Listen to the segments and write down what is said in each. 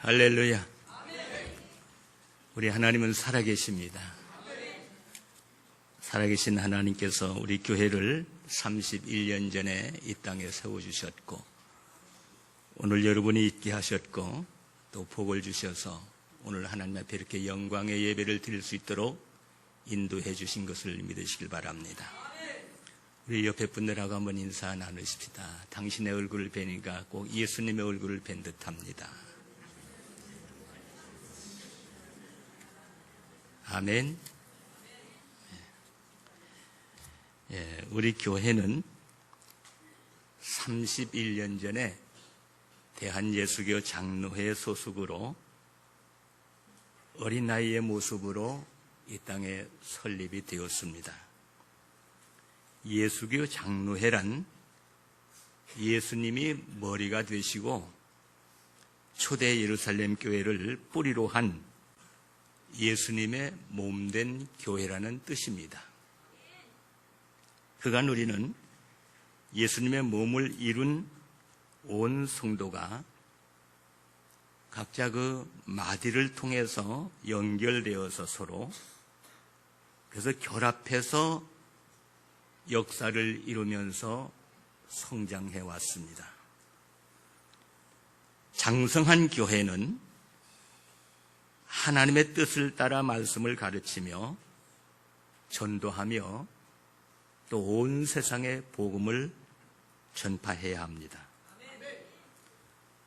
할렐루야. 우리 하나님은 살아계십니다. 살아계신 하나님께서 우리 교회를 31년 전에 이 땅에 세워주셨고, 오늘 여러분이 있게 하셨고, 또 복을 주셔서 오늘 하나님 앞에 이렇게 영광의 예배를 드릴 수 있도록 인도해 주신 것을 믿으시길 바랍니다. 우리 옆에 분들하고 한번 인사 나누십시다. 당신의 얼굴을 뵈니까 꼭 예수님의 얼굴을 뵌 듯합니다. 아멘. 우리 교회는 31년 전에 대한예수교 장로회 소속으로 어린 나이의 모습으로 이 땅에 설립이 되었습니다. 예수교 장로회란 예수님이 머리가 되시고 초대 예루살렘 교회를 뿌리로 한 예수님의 몸된 교회라는 뜻입니다. 그간 우리는 예수님의 몸을 이룬 온 성도가 각자 그 마디를 통해서 연결되어서 서로 그래서 결합해서 역사를 이루면서 성장해 왔습니다. 장성한 교회는 하나님의 뜻을 따라 말씀을 가르치며 전도하며 또 온 세상에 복음을 전파해야 합니다.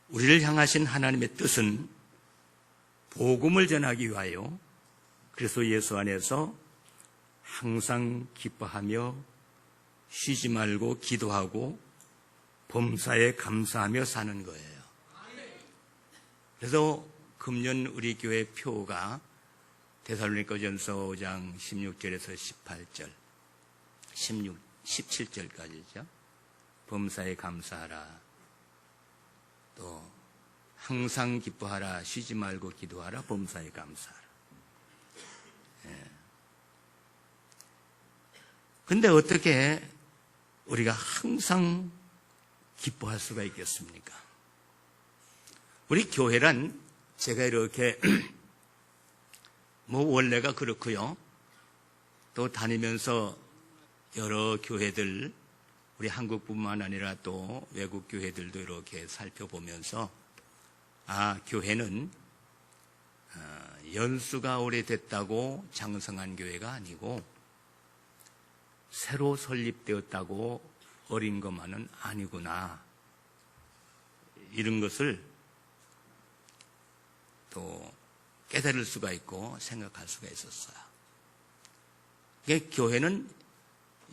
우리를 향하신 하나님의 뜻은 복음을 전하기 위하여 그래서 예수 안에서 항상 기뻐하며 쉬지 말고 기도하고 범사에 감사하며 사는 거예요. 그래서 금년 우리 교회 표가 데살로니가전서 5장 16절에서 18절, 17절까지죠. 범사에 감사하라, 또 항상 기뻐하라, 쉬지 말고 기도하라, 범사에 감사하라. 근데 어떻게 우리가 항상 기뻐할 수가 있겠습니까? 우리 교회란 제가 이렇게 원래가 그렇고요. 또 다니면서 여러 교회들, 우리 한국뿐만 아니라 또 외국 교회들도 이렇게 살펴보면서 교회는 연수가 오래됐다고 장성한 교회가 아니고 새로 설립되었다고 어린 것만은 아니구나, 이런 것을 또 깨달을 수가 있고 생각할 수가 있었어요. 교회는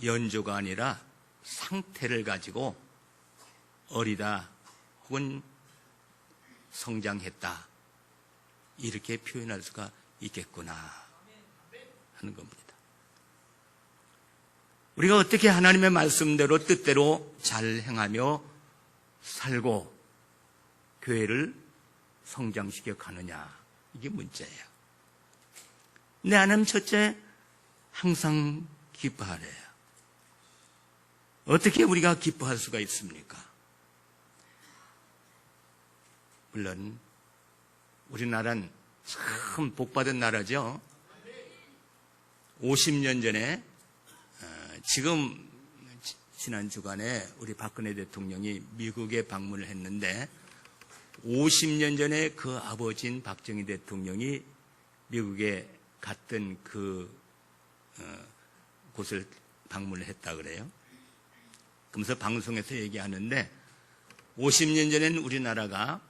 연조가 아니라 상태를 가지고 어리다 혹은 성장했다, 이렇게 표현할 수가 있겠구나 하는 겁니다. 우리가 어떻게 하나님의 말씀대로 뜻대로 잘 행하며 살고 교회를 성장시켜 가느냐, 이게 문제예요. 내 하나님 첫째, 항상 기뻐하래요. 어떻게 우리가 기뻐할 수가 있습니까? 물론 우리나라는 참 복받은 나라죠. 50년 전에 지금 지난 주간에 우리 박근혜 대통령이 미국에 방문을 했는데 50년 전에 그 아버지인 박정희 대통령이 미국에 갔던 곳을 방문을 했다 그래요. 그러면서 방송에서 얘기하는데 50년 전에는 우리나라가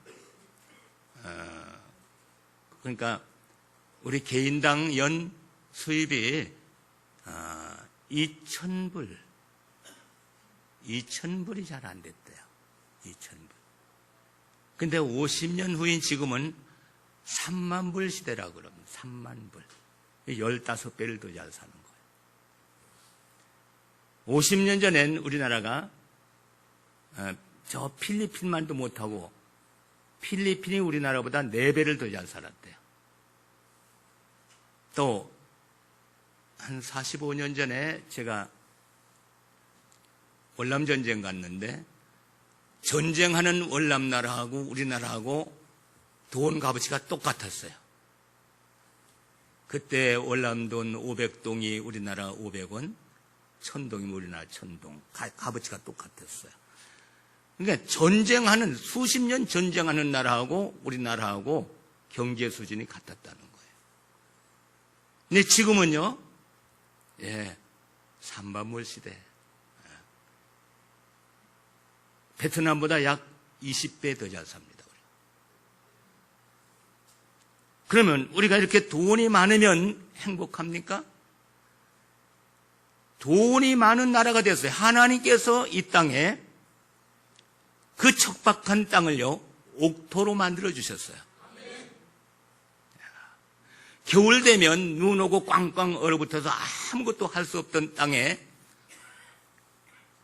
그러니까 우리 개인당 연 수입이 2,000불이 잘 안 됐대요. 2,000불. 근데 50년 후인 지금은 3만 불 시대라고 그러면 3만 불. 15배를 더 잘 사는 거예요. 50년 전엔 우리나라가 저 필리핀만도 못하고 필리핀이 우리나라보다 4배를 더 잘 살았대요. 또 한 45년 전에 제가 월남전쟁 갔는데 전쟁하는 월남나라하고 우리나라하고 돈 값어치가 똑같았어요. 그때 월남돈 500동이 우리나라 500원, 1000동이면 우리나라 1000동. 값어치가 똑같았어요. 그러니까 전쟁하는, 수십 년 전쟁하는 나라하고 우리나라하고 경제 수준이 같았다는 거예요. 근데 지금은요, 삼반물 시대. 베트남보다 약 20배 더 잘 삽니다. 그러면 우리가 이렇게 돈이 많으면 행복합니까? 돈이 많은 나라가 됐어요. 하나님께서 이 땅에 그 척박한 땅을요, 옥토로 만들어 주셨어요. 겨울 되면 눈 오고 꽝꽝 얼어붙어서 아무것도 할 수 없던 땅에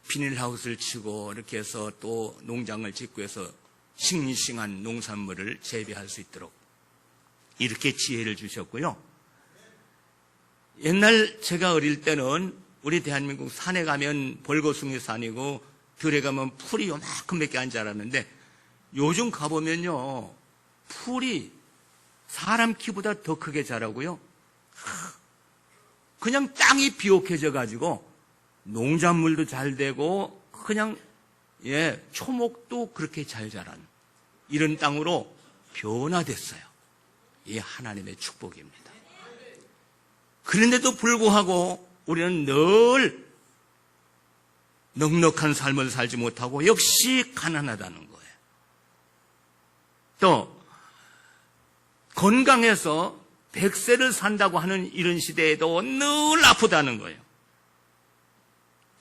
비닐하우스를 치고 이렇게 해서 또 농장을 짓고 해서 싱싱한 농산물을 재배할 수 있도록 이렇게 지혜를 주셨고요. 옛날 제가 어릴 때는 우리 대한민국 산에 가면 벌거숭이 산이고 들에 가면 풀이 요만큼 몇 개 안 자랐는데 요즘 가보면요, 풀이 사람 키보다 더 크게 자라고요. 그냥 땅이 비옥해져 가지고 농작물도 잘 되고 그냥 초목도 그렇게 잘 자란 이런 땅으로 변화됐어요. 이 하나님의 축복입니다. 그런데도 불구하고 우리는 늘 넉넉한 삶을 살지 못하고 역시 가난하다는 거예요. 또 건강해서 100세를 산다고 하는 이런 시대에도 늘 아프다는 거예요.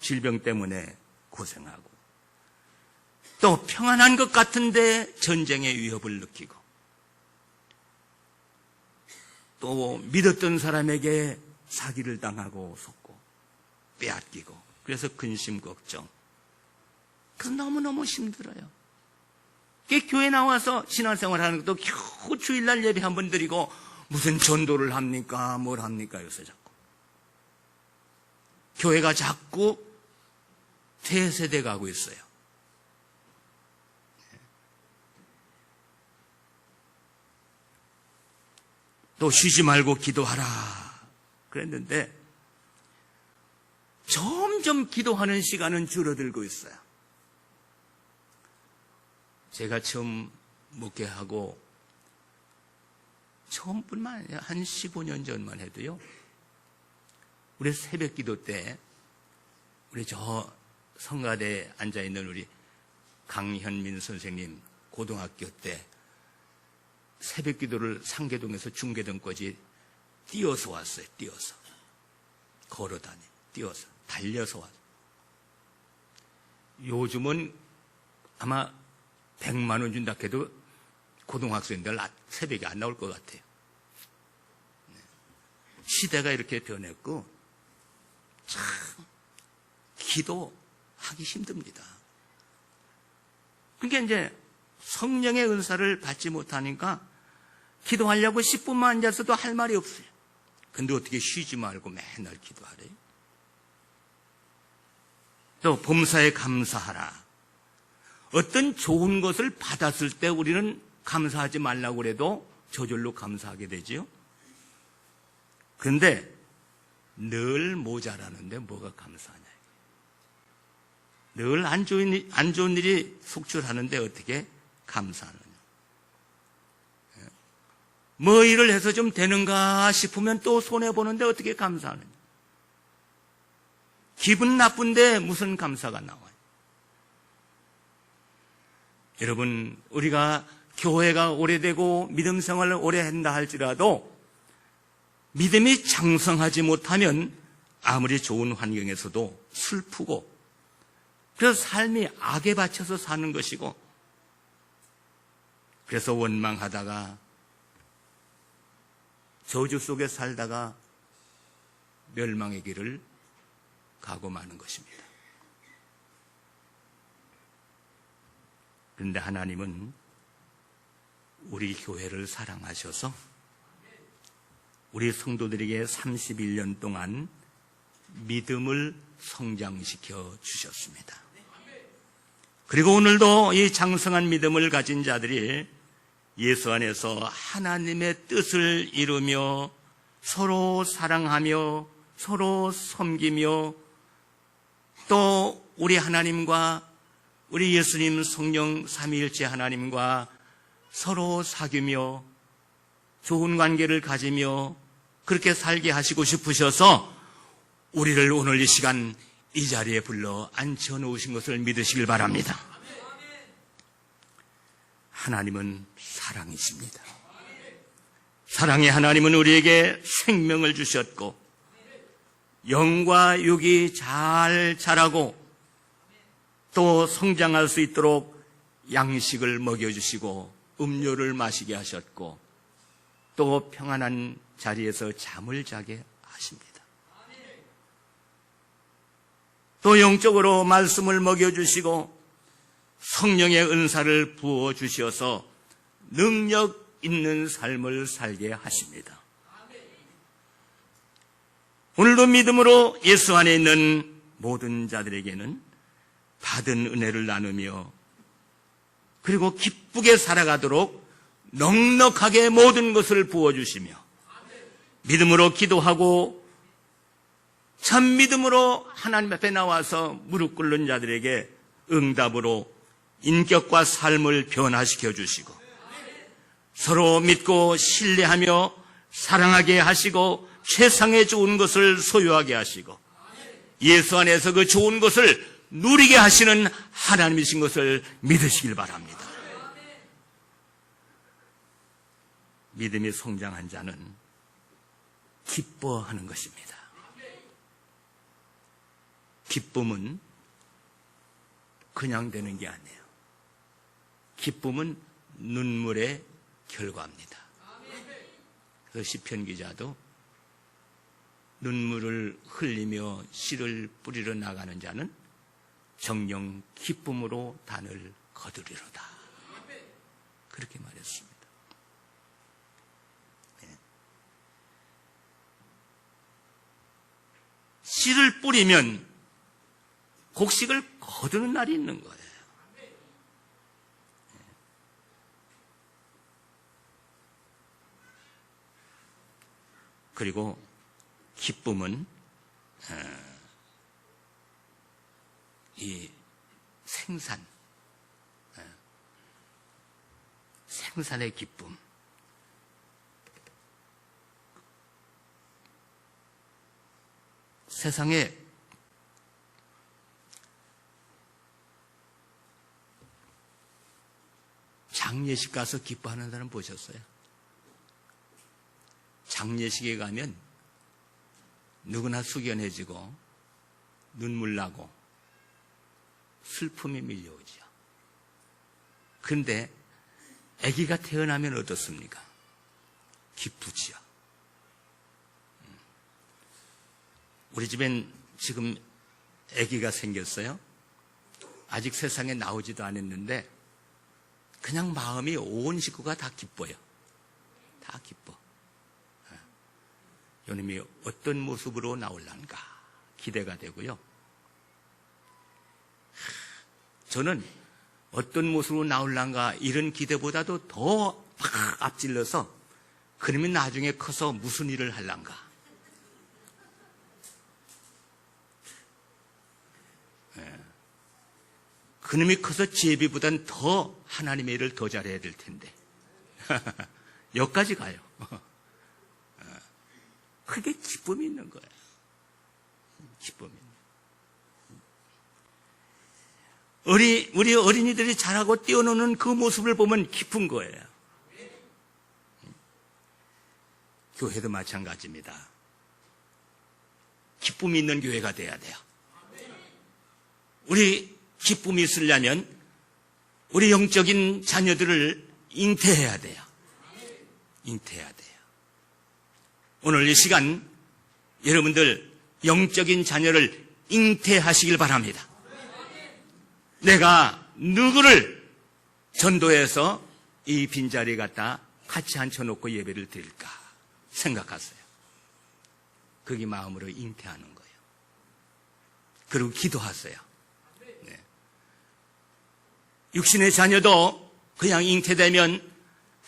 질병 때문에 고생하고 또 평안한 것 같은데 전쟁의 위협을 느끼고 또 믿었던 사람에게 사기를 당하고 속고 빼앗기고 그래서 근심 걱정. 그래서 너무너무 힘들어요. 교회 나와서 신앙생활 하는 것도 겨우 주일날 예배 한 번 드리고 무슨 전도를 합니까? 뭘 합니까? 요새 자꾸. 교회가 자꾸 퇴세돼 가고 있어요. 또 쉬지 말고 기도하라 그랬는데 점점 기도하는 시간은 줄어들고 있어요. 제가 처음 목회하고 처음뿐만 아니라 한 15년 전만 해도요, 우리 새벽 기도 때 우리 저 성가대에 앉아있는 우리 강현민 선생님 고등학교 때 새벽 기도를 상계동에서 중계동까지 뛰어서 왔어요. 뛰어서. 걸어다니, 뛰어서, 달려서 왔어요. 요즘은 아마 100만 원 준다 해도 고등학생들 새벽에 안 나올 것 같아요. 시대가 이렇게 변했고 참 기도하기 힘듭니다. 그러니까 이제 성령의 은사를 받지 못하니까 기도하려고 10분만 앉아서도 할 말이 없어요. 근데 어떻게 쉬지 말고 맨날 기도하래요? 또 범사에 감사하라. 어떤 좋은 것을 받았을 때 우리는 감사하지 말라고 해도 저절로 감사하게 되지요. 그런데 늘 모자라는데 뭐가 감사하냐. 늘 안 좋은 일이 속출하는데 어떻게 감사하느냐. 뭐 일을 해서 좀 되는가 싶으면 또 손해보는데 어떻게 감사하느냐. 기분 나쁜데 무슨 감사가 나와요. 여러분, 우리가 교회가 오래되고 믿음 생활을 오래 한다 할지라도 믿음이 장성하지 못하면 아무리 좋은 환경에서도 슬프고 그래서 삶이 악에 바쳐서 사는 것이고 그래서 원망하다가 저주 속에 살다가 멸망의 길을 가고 마는 것입니다. 그런데 하나님은 우리 교회를 사랑하셔서 우리 성도들에게 31년 동안 믿음을 성장시켜 주셨습니다. 그리고 오늘도 이 장성한 믿음을 가진 자들이 예수 안에서 하나님의 뜻을 이루며 서로 사랑하며 서로 섬기며 또 우리 하나님과 우리 예수님 성령 삼위일체 하나님과 서로 사귀며 좋은 관계를 가지며 그렇게 살게 하시고 싶으셔서 우리를 오늘 이 시간 이 자리에 불러 앉혀놓으신 것을 믿으시길 바랍니다. 하나님은 사랑이십니다. 사랑의 하나님은 우리에게 생명을 주셨고 영과 육이 잘 자라고 또 성장할 수 있도록 양식을 먹여주시고 음료를 마시게 하셨고 또 평안한 자리에서 잠을 자게 하십니다. 또 영적으로 말씀을 먹여주시고 성령의 은사를 부어주셔서 능력 있는 삶을 살게 하십니다. 오늘도 믿음으로 예수 안에 있는 모든 자들에게는 받은 은혜를 나누며 그리고 기쁘게 살아가도록 넉넉하게 모든 것을 부어주시며 믿음으로 기도하고 참 믿음으로 하나님 앞에 나와서 무릎 꿇는 자들에게 응답으로 인격과 삶을 변화시켜 주시고 서로 믿고 신뢰하며 사랑하게 하시고 최상의 좋은 것을 소유하게 하시고 예수 안에서 그 좋은 것을 누리게 하시는 하나님이신 것을 믿으시길 바랍니다. 믿음이 성장한 자는 기뻐하는 것입니다. 기쁨은 그냥 되는 게 아니에요. 기쁨은 눈물의 결과입니다. 그래서 시편 기자도 눈물을 흘리며 씨를 뿌리러 나가는 자는 정녕 기쁨으로 단을 거두리로다. 그렇게 말했습니다. 씨를 뿌리면 곡식을 거두는 날이 있는 거예요. 그리고 기쁨은 이 생산의 기쁨. 세상에 장례식 가서 기뻐하는 사람 보셨어요? 장례식에 가면 누구나 숙연해지고 눈물 나고 슬픔이 밀려오죠. 그런데 아기가 태어나면 어떻습니까? 기쁘지요. 우리 집엔 지금 아기가 생겼어요. 아직 세상에 나오지도 않았는데 그냥 마음이 온 식구가 다 기뻐요. 다 기뻐. 요놈이 어떤 모습으로 나올란가 기대가 되고요. 저는 어떤 모습으로 나올란가 이런 기대보다도 더 팍 앞질러서 그러면 나중에 커서 무슨 일을 할란가. 그놈이 커서 제비보단 더 하나님의 일을 더 잘해야 될 텐데 여기까지 가요. 그게 기쁨이 있는 거예요. 기쁨이 있는. 우리 어린이들이 잘하고 뛰어노는 그 모습을 보면 기쁜 거예요. 교회도 마찬가지입니다. 기쁨이 있는 교회가 돼야 돼요. 우리 기쁨이 있으려면 우리 영적인 자녀들을 잉태해야 돼요. 잉태해야 돼요. 오늘 이 시간 여러분들 영적인 자녀를 잉태하시길 바랍니다. 내가 누구를 전도해서 이 빈자리에 갖다 같이 앉혀놓고 예배를 드릴까 생각하세요. 그게 마음으로 잉태하는 거예요. 그리고 기도하세요. 네. 육신의 자녀도 그냥 잉태되면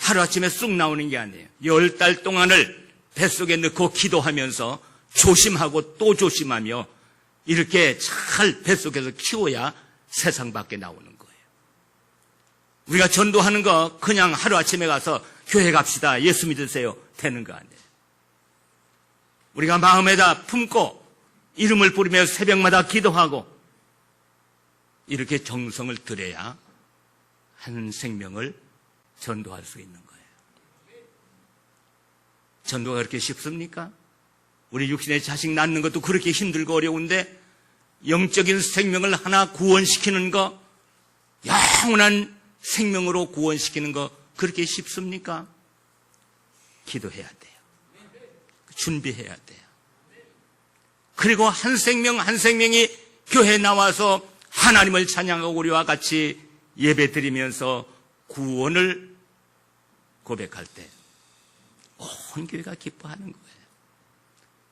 하루아침에 쑥 나오는 게 아니에요. 10달 동안을 뱃속에 넣고 기도하면서 조심하고 또 조심하며 이렇게 잘 뱃속에서 키워야 세상 밖에 나오는 거예요. 우리가 전도하는 거 그냥 하루아침에 가서 교회 갑시다, 예수 믿으세요 되는 거 아니에요. 우리가 마음에다 품고 이름을 부르며 새벽마다 기도하고 이렇게 정성을 들여야 한 생명을 전도할 수 있는 거예요. 전도가 그렇게 쉽습니까? 우리 육신의 자식 낳는 것도 그렇게 힘들고 어려운데 영적인 생명을 하나 구원시키는 거, 영원한 생명으로 구원시키는 거 그렇게 쉽습니까? 기도해야 돼요. 준비해야 돼요. 그리고 한 생명 한 생명이 교회에 나와서 하나님을 찬양하고 우리와 같이 예배 드리면서 구원을 고백할 때 온 교회가 기뻐하는 거예요.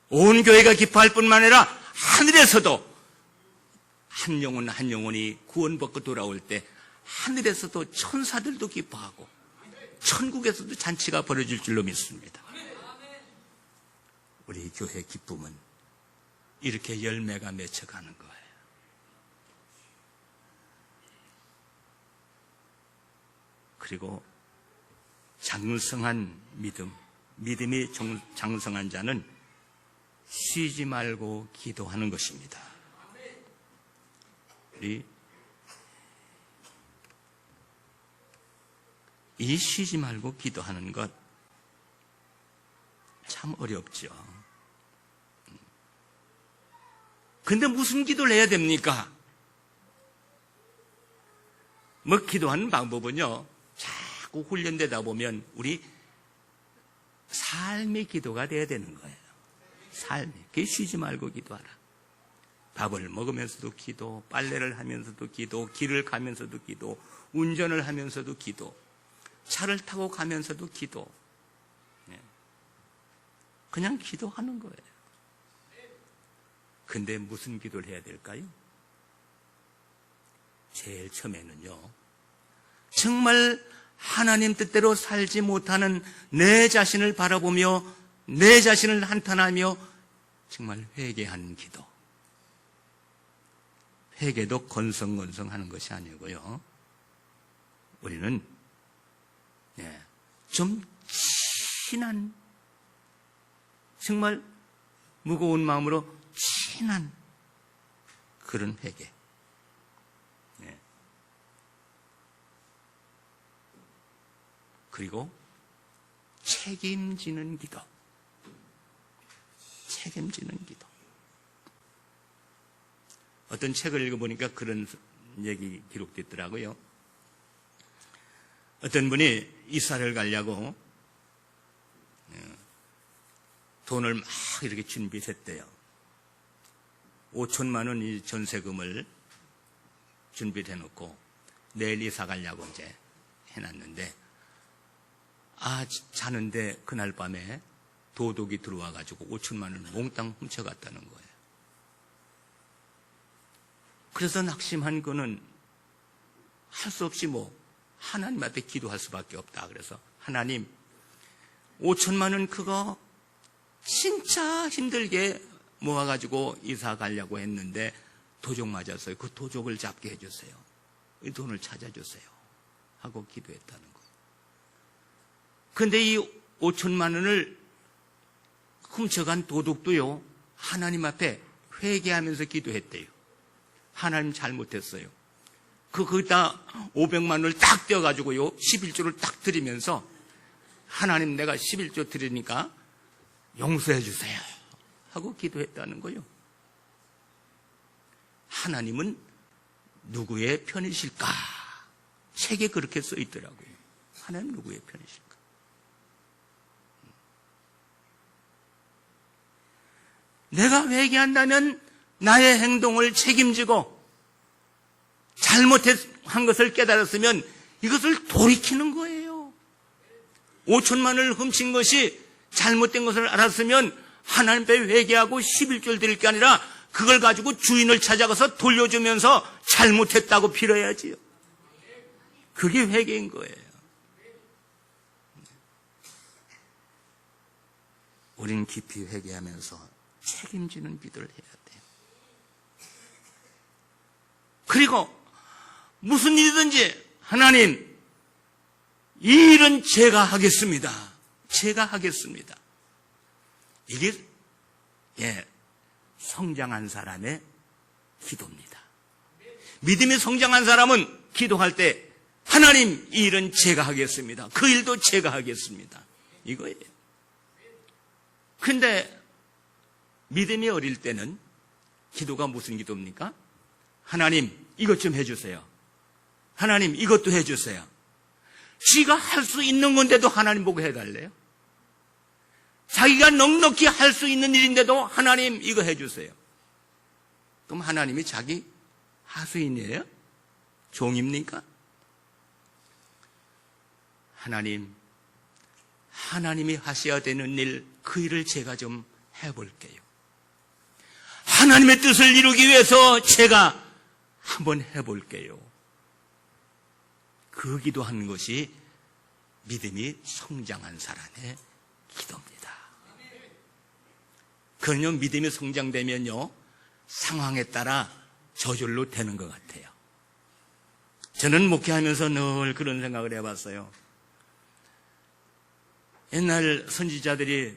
온 교회가 기뻐할 뿐만 아니라 하늘에서도 한 영혼 한 영혼이 구원받고 돌아올 때 하늘에서도 천사들도 기뻐하고 천국에서도 잔치가 벌어질 줄로 믿습니다. 우리 교회의 기쁨은 이렇게 열매가 맺혀가는 거예요. 그리고 장성한 믿음이 장성한 자는 쉬지 말고 기도하는 것입니다. 우리 이 쉬지 말고 기도하는 것 참 어렵죠. 근데 무슨 기도를 해야 됩니까? 뭐 기도하는 방법은요, 자꾸 훈련되다 보면 우리 삶의 기도가 돼야 되는 거예요. 삶이. 그게 쉬지 말고 기도하라. 밥을 먹으면서도 기도, 빨래를 하면서도 기도, 길을 가면서도 기도, 운전을 하면서도 기도, 차를 타고 가면서도 기도. 그냥 기도하는 거예요. 근데 무슨 기도를 해야 될까요? 제일 처음에는요, 정말 하나님 뜻대로 살지 못하는 내 자신을 바라보며 내 자신을 한탄하며 정말 회개하는 기도. 회개도 건성건성하는 것이 아니고요, 우리는 좀 친한, 정말 무거운 마음으로 친한 그런 회개. 그리고 책임지는 기도. 책임지는 기도. 어떤 책을 읽어보니까 그런 얘기 기록됐더라고요. 어떤 분이 이사를 가려고 돈을 막 이렇게 준비했대요. 5천만 원 이 전세금을 준비를 해놓고 내일 이사 가려고 이제 해놨는데, 자는데 그날 밤에 도둑이 들어와가지고 5천만 원을 몽땅 훔쳐갔다는 거예요. 그래서 낙심한 거는 할 수 없이 하나님한테 기도할 수밖에 없다. 그래서 하나님, 5천만 원 그거 진짜 힘들게 모아가지고 이사 가려고 했는데 도적 맞았어요. 그 도적을 잡게 해주세요. 이 돈을 찾아주세요. 하고 기도했다는 거예요. 근데 이 5천만 원을 훔쳐간 도둑도요, 하나님 앞에 회개하면서 기도했대요. 하나님 잘못했어요. 거기다 500만 원을 딱 떼어가지고요, 11조를 딱 드리면서 하나님, 내가 11조 드리니까 용서해 주세요 하고 기도했다는 거예요. 하나님은 누구의 편이실까? 책에 그렇게 써 있더라고요. 하나님 누구의 편이실까? 내가 회개한다면 나의 행동을 책임지고 잘못한 것을 깨달았으면 이것을 돌이키는 거예요. 5천만 원을 훔친 것이 잘못된 것을 알았으면 하나님 앞에 회개하고 11조를 드릴 게 아니라 그걸 가지고 주인을 찾아가서 돌려주면서 잘못했다고 빌어야지요. 그게 회개인 거예요. 우리는 깊이 회개하면서 책임지는 기도를 해야 돼요. 그리고 무슨 일이든지 하나님, 이 일은 제가 하겠습니다. 제가 하겠습니다. 이게 성장한 사람의 기도입니다. 믿음이 성장한 사람은 기도할 때 하나님, 이 일은 제가 하겠습니다. 그 일도 제가 하겠습니다. 이거예요. 근데 믿음이 어릴 때는 기도가 무슨 기도입니까? 하나님, 이것 좀 해주세요. 하나님, 이것도 해주세요. 지가 할 수 있는 건데도 하나님 보고 해달래요. 자기가 넉넉히 할 수 있는 일인데도 하나님, 이거 해주세요. 그럼 하나님이 자기 하수인이에요? 종입니까? 하나님이 하셔야 되는 일, 그 일을 제가 좀 해볼게요. 하나님의 뜻을 이루기 위해서 제가 한번 해볼게요. 그 기도하는 것이 믿음이 성장한 사람의 기도입니다. 그런요, 믿음이 성장되면요, 상황에 따라 저절로 되는 것 같아요. 저는 목회하면서 늘 그런 생각을 해봤어요. 옛날 선지자들이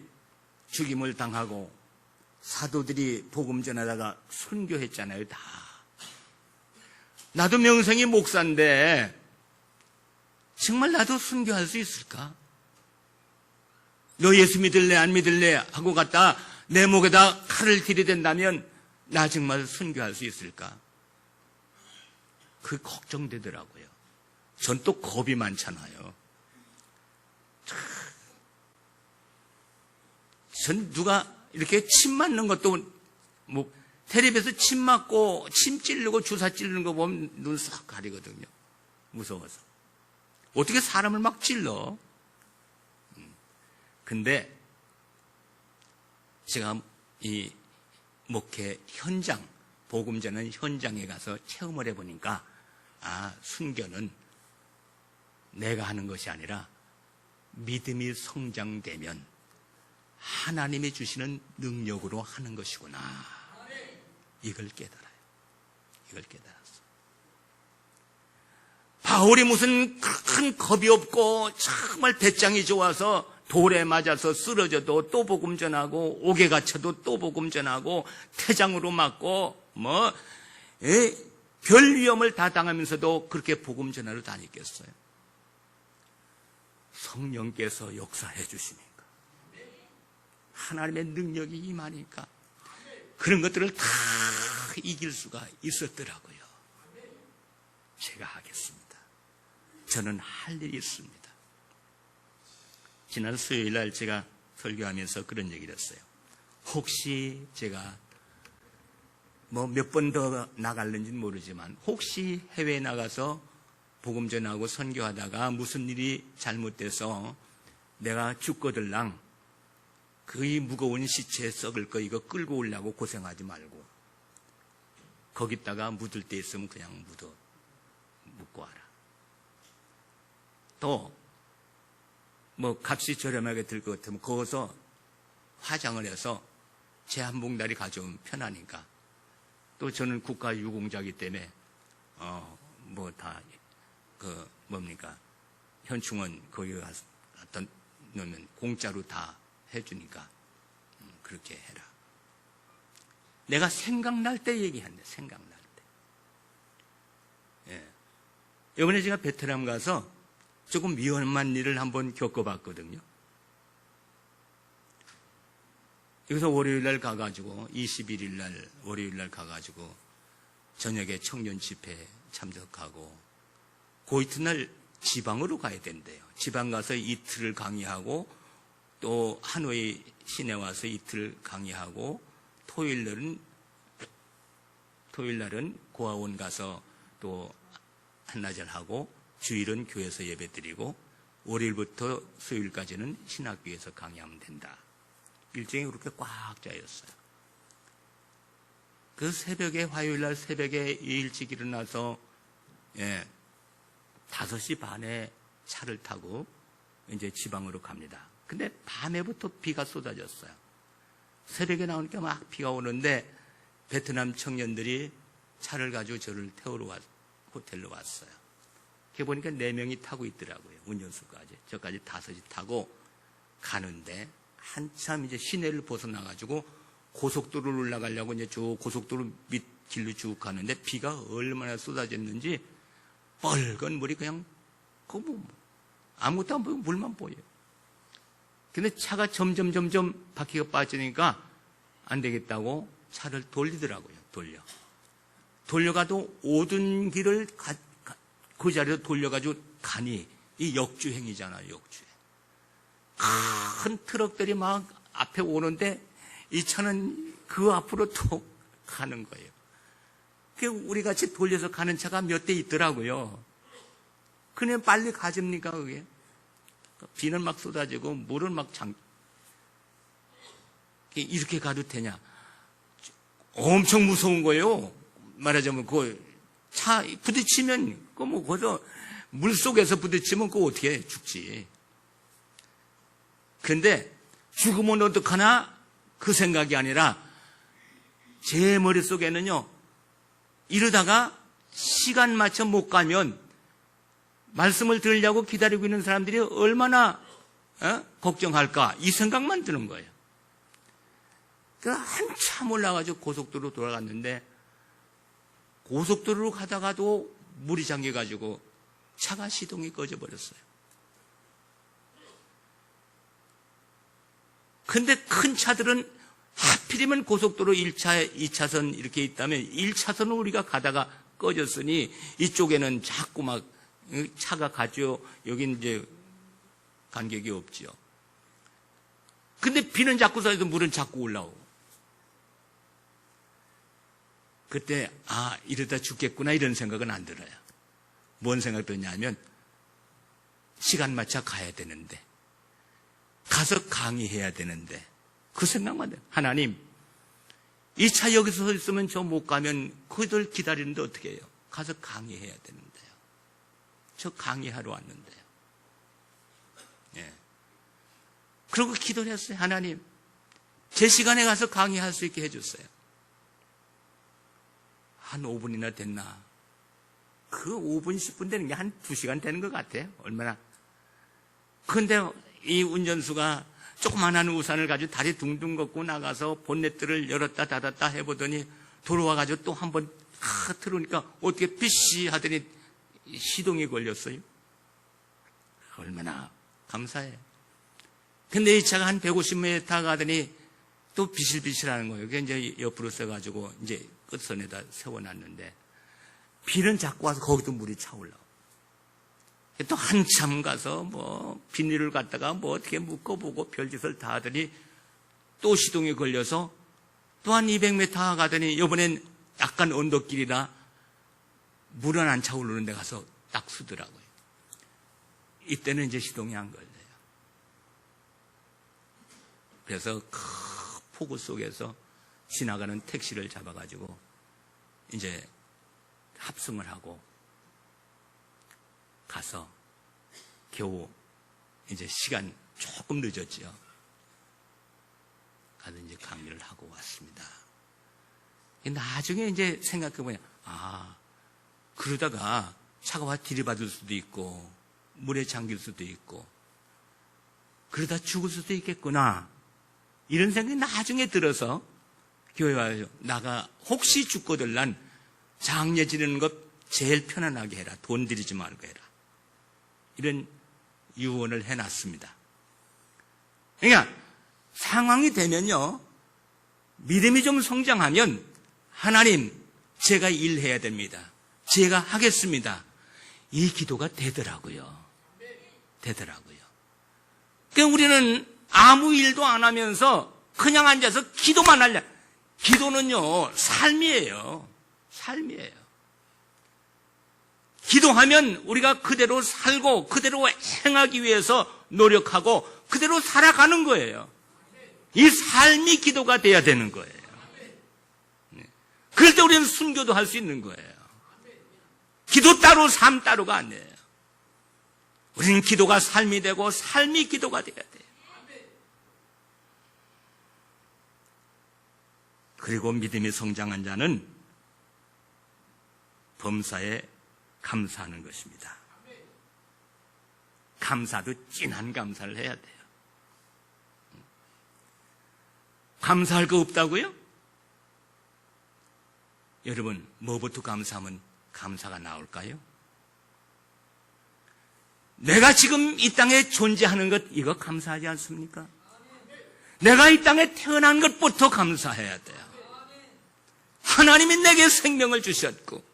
죽임을 당하고 사도들이 복음 전하다가 선교했잖아요, 다. 나도 명성이 목사인데 정말 나도 선교할 수 있을까? 너 예수 믿을래 안 믿을래 하고 갔다 내 목에다 칼을 들이댄다면 나 정말 선교할 수 있을까? 그게 걱정되더라고요. 전 또 겁이 많잖아요. 전 누가 이렇게 침 맞는 것도 뭐 텔레비에서 침 맞고 침 찌르고 주사 찌르는 거 보면 눈 싹 가리거든요. 무서워서. 어떻게 사람을 막 찔러? 근데 제가 이 목회 현장, 복음 전하는 현장에 가서 체험을 해보니까 순교는 내가 하는 것이 아니라 믿음이 성장되면 하나님이 주시는 능력으로 하는 것이구나. 이걸 깨달아요. 이걸 깨달았어. 바울이 무슨 큰 겁이 없고 정말 배짱이 좋아서 돌에 맞아서 쓰러져도 또 복음 전하고 옥에 갇혀도 또 복음 전하고 태장으로 맞고 별 위험을 다 당하면서도 그렇게 복음 전하러 다녔겠어요. 성령께서 역사해 주시니까, 하나님의 능력이 임하니까 그런 것들을 다 이길 수가 있었더라고요. 제가 하겠습니다. 저는 할 일이 있습니다. 지난 수요일 날 제가 설교하면서 그런 얘기를 했어요. 혹시 제가 몇 번 더 나갈는지는 모르지만 혹시 해외에 나가서 복음 전하고 선교하다가 무슨 일이 잘못돼서 내가 죽거들랑 그 무거운 시체에 썩을 거 이거 끌고 오려고 고생하지 말고 거기다가 묻을 때 있으면 그냥 묻고 와라. 또 값이 저렴하게 들 것 같으면 거기서 화장을 해서 제 한 봉다리 가져오면 편하니까. 또 저는 국가 유공자이기 때문에 현충원 거기 가서 갖다 놓으면 공짜로 다 해주니까 그렇게 해라. 내가 생각날 때 얘기한대. 생각날 때. 예. 이번에 제가 베트남 가서 조금 위험한 일을 한번 겪어봤거든요. 여기서 월요일날 가가지고 21일 날 월요일날 가가지고 저녁에 청년 집회 참석하고 그 이튿날 지방으로 가야 된대요. 지방 가서 이틀을 강의하고 또 하노이 시내 와서 이틀 강의하고 토요일 날은 고아원 가서 또 한나절 하고 주일은 교회에서 예배드리고 월요일부터 수요일까지는 신학교에서 강의하면 된다. 일정이 그렇게 꽉 짜였어요. 그 새벽에 화요일날 새벽에 일찍 일어나서 5시 반에 차를 타고 이제 지방으로 갑니다. 근데 밤에부터 비가 쏟아졌어요. 새벽에 나오니까 막 비가 오는데 베트남 청년들이 차를 가지고 저를 태우러 호텔로 왔어요. 그렇게 보니까 4명이 타고 있더라고요. 운전수까지. 저까지 5이 타고 가는데 한참 이제 시내를 벗어나가지고 고속도로를 올라가려고 이제 저 고속도로 밑 길로 쭉 가는데 비가 얼마나 쏟아졌는지 빨간 물이 그냥 아무것도 안 보이고 물만 보여요. 근데 차가 점점 바퀴가 빠지니까 안 되겠다고 차를 돌리더라고요. 돌려가도 오던 길을 그 자리로 돌려가지고 가니 이 역주행이잖아요. 역주행. 큰 트럭들이 막 앞에 오는데 이 차는 그 앞으로 또 가는 거예요. 우리 같이 돌려서 가는 차가 몇 대 있더라고요. 그냥 빨리 가집니까 그게? 비는 막 쏟아지고 물은 막 이렇게 가도 되냐? 엄청 무서운 거예요. 말하자면 그 차 부딪히면 거기서 물 속에서 부딪히면 그거 어떻게 해? 죽지. 근데 죽으면 어떡하나? 그 생각이 아니라 제 머릿속에는요, 이러다가 시간 맞춰 못 가면 말씀을 들으려고 기다리고 있는 사람들이 얼마나 걱정할까, 이 생각만 드는 거예요. 한참 올라가지고 고속도로 돌아갔는데 고속도로로 가다가도 물이 잠겨가지고 차가 시동이 꺼져버렸어요. 근데 큰 차들은 하필이면 고속도로 1차, 2차선 이렇게 있다면 1차선을 우리가 가다가 꺼졌으니 이쪽에는 자꾸 막 차가 가죠. 여긴 이제 간격이 없지요. 근데 비는 자꾸 쏟아지고 물은 자꾸 올라오고. 그때 이러다 죽겠구나 이런 생각은 안 들어요. 뭔 생각 드냐면 시간 맞춰 가야 되는데, 가서 강의해야 되는데, 그 생각만 돼요. 하나님, 이 차 여기서 서 있으면 저 못 가면 그들 기다리는데 어떻게 해요? 가서 강의해야 되는데요. 저 강의하러 왔는데요. 예. 그리고 기도를 했어요. 하나님, 제 시간에 가서 강의할 수 있게 해주세요. 한 5분이나 됐나? 그 5분, 10분 되는 게 한 2시간 되는 것 같아요. 얼마나. 그런데 이 운전수가 조그만한 우산을 가지고 다리 둥둥 걷고 나가서 본넷들을 열었다 닫았다 해보더니 돌아와가지고 또 한번 틀으니까 어떻게 삐씨 하더니 시동이 걸렸어요. 얼마나 감사해요. 근데 이 차가 한 150m 가더니 또 비실비실하는 거예요. 그게 이제 옆으로 써가지고 이제 끝선에다 세워놨는데 비는 자꾸 와서 거기도 물이 차올라오고, 또 한참 가서 비닐을 갖다가 어떻게 묶어보고 별짓을 다 하더니 또 시동이 걸려서 또 한 200m 가더니 이번엔 약간 언덕길이라 물은 안 차오르는 데 가서 딱 서더라고요. 이때는 이제 시동이 안 걸려요. 그래서 큰 폭우 속에서 지나가는 택시를 잡아가지고 이제 합승을 하고 가서 겨우 이제 시간 조금 늦었죠. 가서 이제 강의를 하고 왔습니다. 나중에 이제 생각해보면 그러다가 차가 와 들이받을 수도 있고 물에 잠길 수도 있고 그러다 죽을 수도 있겠구나, 이런 생각이 나중에 들어서 교회 와서 나가 혹시 죽거든 난 장례 지르는 것 제일 편안하게 해라, 돈 들이지 말고 해라, 이런 유언을 해놨습니다. 그러니까 상황이 되면요, 믿음이 좀 성장하면 하나님, 제가 일해야 됩니다, 제가 하겠습니다, 이 기도가 되더라고요. 그러니까 우리는 아무 일도 안 하면서 그냥 앉아서 기도만 하려. 기도는요, 삶이에요. 기도하면 우리가 그대로 살고 그대로 행하기 위해서 노력하고 그대로 살아가는 거예요. 이 삶이 기도가 돼야 되는 거예요. 그럴 때 우리는 순교도 할 수 있는 거예요. 기도 따로 삶 따로가 아니에요. 우리는 기도가 삶이 되고 삶이 기도가 되어야 돼요. 그리고 믿음이 성장한 자는 범사에 감사하는 것입니다. 감사도 진한 감사를 해야 돼요. 감사할 거 없다고요? 여러분, 뭐부터 감사하면 감사가 나올까요? 내가 지금 이 땅에 존재하는 것, 이거 감사하지 않습니까? 내가 이 땅에 태어난 것부터 감사해야 돼요. 하나님이 내게 생명을 주셨고,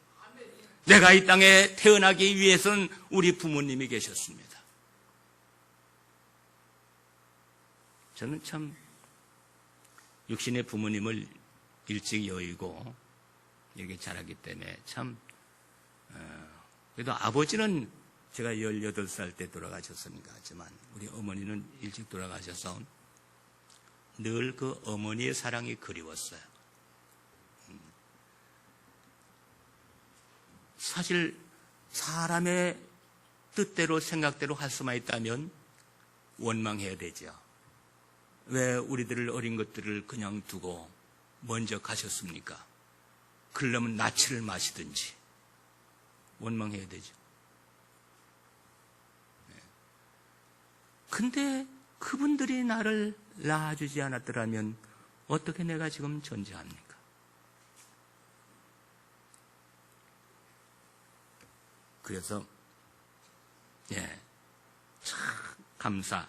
내가 이 땅에 태어나기 위해서는 우리 부모님이 계셨습니다. 저는 참 육신의 부모님을 일찍 여의고 이렇게 자랐기 때문에 참 그래도 아버지는 제가 18살 때 돌아가셨으니까 하지만 우리 어머니는 일찍 돌아가셔서 늘 그 어머니의 사랑이 그리웠어요. 사실 사람의 뜻대로 생각대로 할 수만 있다면 원망해야 되죠. 왜 우리들을 어린 것들을 그냥 두고 먼저 가셨습니까? 그러려면 나치를 마시든지 원망해야 되죠. 근데 그분들이 나를 낳아주지 않았더라면 어떻게 내가 지금 존재합니까? 그래서 참 감사.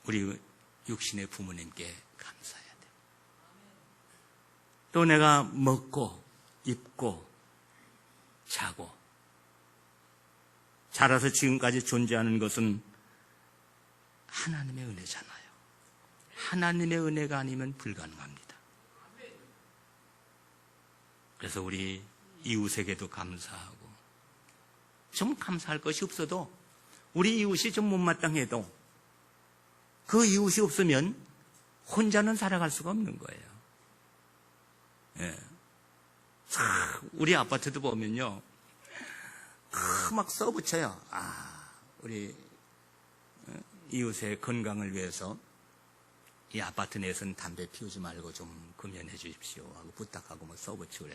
우리 육신의 부모님께 감사해야 돼요. 또 내가 먹고 입고 자고 자라서 지금까지 존재하는 것은 하나님의 은혜잖아요. 하나님의 은혜가 아니면 불가능합니다. 그래서 우리 이웃에게도 감사하고, 좀 감사할 것이 없어도 우리 이웃이 좀 못마땅해도 그 이웃이 없으면 혼자는 살아갈 수가 없는 거예요. 우리 아파트도 보면요, 막 써붙여요. 우리 이웃의 건강을 위해서 이 아파트 내에서는 담배 피우지 말고 좀 금연해 주십시오 하고 부탁하고 뭐 써붙이고